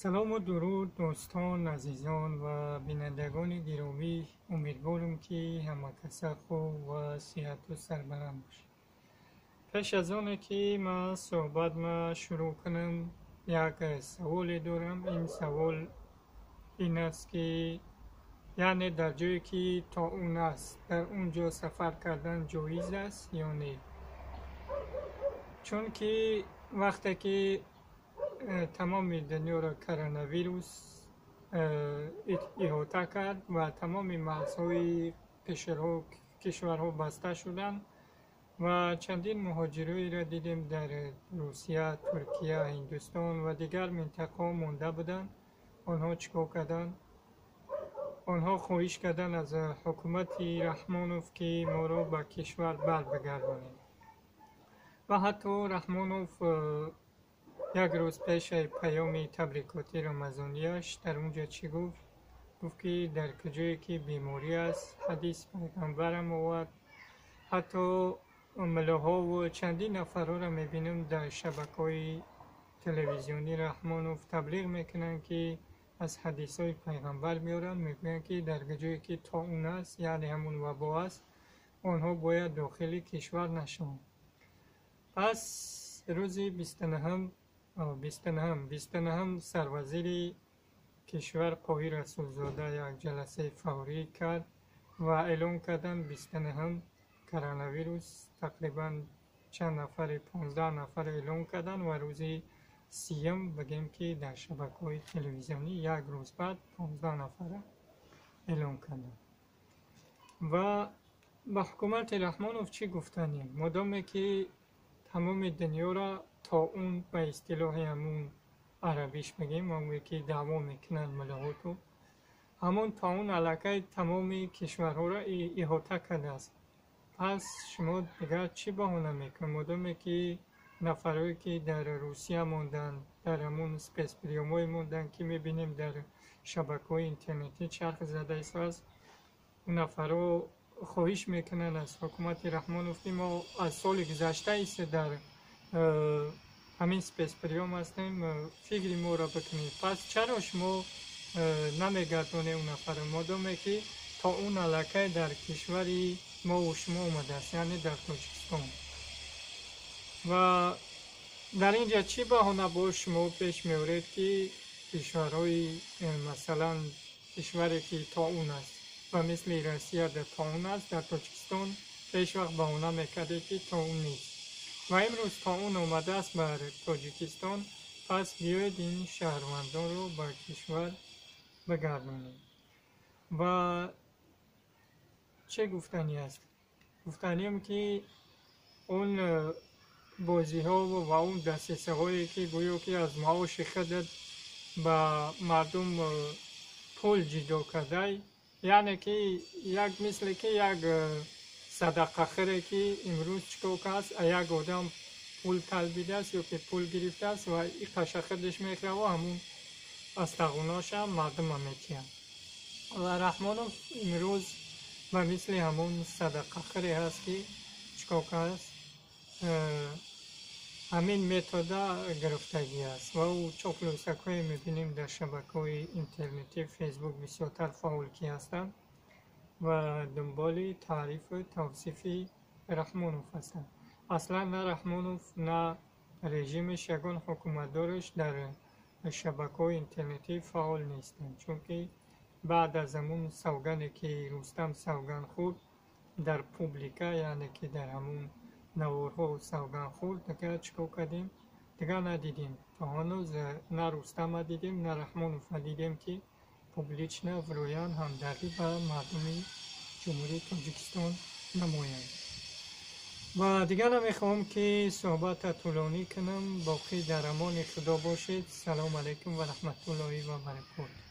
سلام و درود دوستان عزیزان و بینندگان گرامی. امیدوارم که همه کسا خوب و صحت و سربلند باشید. پیش از آنه که من صحبت شروع کنم یک سوال دارم. این سوال این است که یعنی در جایی که طاعون است در اونجا سفر کردن جایز است یا نه؟ چون که وقتی که تمام دنیا را کرونا ویروس احاطه کرد و تمام مرزهای کشورها بسته شدند و چندین مهاجرایی را دیدیم در روسیه، ترکیه، هندوستان و دیگر منطقه مانده بودند. آنها چیکار کردند؟ آنها خواهش کردند از حکومت رحمانوف که ما را به کشور بگردانید و حتی رحمانوف یک روز پیش پیام تبریکاتی رمضانیش در اونجا چی گفت؟ گفت که در کجایی که بیماری است حدیث پیغمبرم آورد. حتی ملاها و چندین نفرها را میبینم در شبکه‌های تلویزیونی رحمانوف تبلیغ میکنن که از حدیث های پیغمبر میارن، میگن که در کجایی که طاعون است یعنی همون وبا است آنها باید داخل کشور نشوند. پس روز 29 سروزیر کشور قاهی رسولزاده یک جلسه فوری کرد و اعلام کردن 29 کرونا ویروس تقریبا چند نفر 15 نفر اعلام کردن و روز 30 بگیم که در شبکه‌های تلویزیونی یک روز بعد 15 نفر اعلام کردن. و به حکومت رحمانوف چی گفتنی؟ مادامی که تمام دنیا را طاعون به اصطلاح همون عربیش بگیم، همون که دعوا میکنن ملاحاتو، همون طاعون علاقه تمام کشورها را احاطه کرده است. پس شما دیگر چی بهانه میکنید؟ مادامی که نفرهایی که در روسیه موندن، در همون سپیس پریومای موندن که میبینیم در شبکه‌های اینترنتی چرخ زده است، اون نفرها خواهش میکنن از حکومت رحمانوف که ما از سال گذشته است در همین سپیس پریوم هستیم، فکر ما را بکنید. پس چرا شما نمیگردونه اون نفر؟ مادامی که تا اون علاقه در کشوری ما و شما اومده است، یعنی در تاجیکستان. و در اینجا چی بهانه با شما پیش میورید که کشورهای مثلا کشوری که طاعون است و مثل روسیه در طاعون است، در تاجیکستان پیش وقت بهانه میکرده که طاعون نیست و امروز طاعون آمده است بر تاجیکستان. پس بیاید این شهروندان رو به کشور بگردانید. و چه گفتنی است؟ گفتنی هم که اون بازی ها و اون دسترسی هایی که گویا که از معاش خودت به مردم پول جدا کرده، یعنی که یک مثل که یک صدقه خیره که امروز چیکار است، یک آدم پول طلبیده است یا که پول گرفته است و این قشخدش میخوره و همون استغناش هم مردم هم میتین و رحمانوف امروز و مثل همون صدقه خیره هست که چیکار است، همین متد گرفتگی است و او چاپلوسک های میبینیم در شبکه های اینترنتی فیسبوک بسیارتر فعال کی هستند و دنبال تعریف و توصیف رحمانوف هستند. اصلا نه رحمانوف نه رژیمش یگان حکومتدارش در شبکه های اینترنتی فعال نیستند، چون که بعد از همون سوگنی که رستم سوگن خورد در پوبلیکا، یعنی که در همون نوارها و سوگن خورد، دیگر چیکار کردیم؟ دیگر ندیدیم. تا هنوز نه رستم دیدیم نه رحمانوف دیدیم که پوبلیچ نه ورویان همدردی به مردم جمهوری تاجیکستان نمایند. و دیگر نمیخوام که صحبت طولانی کنم. باقی در امان خدا باشید. سلام علیکم و رحمت الله و برکاته.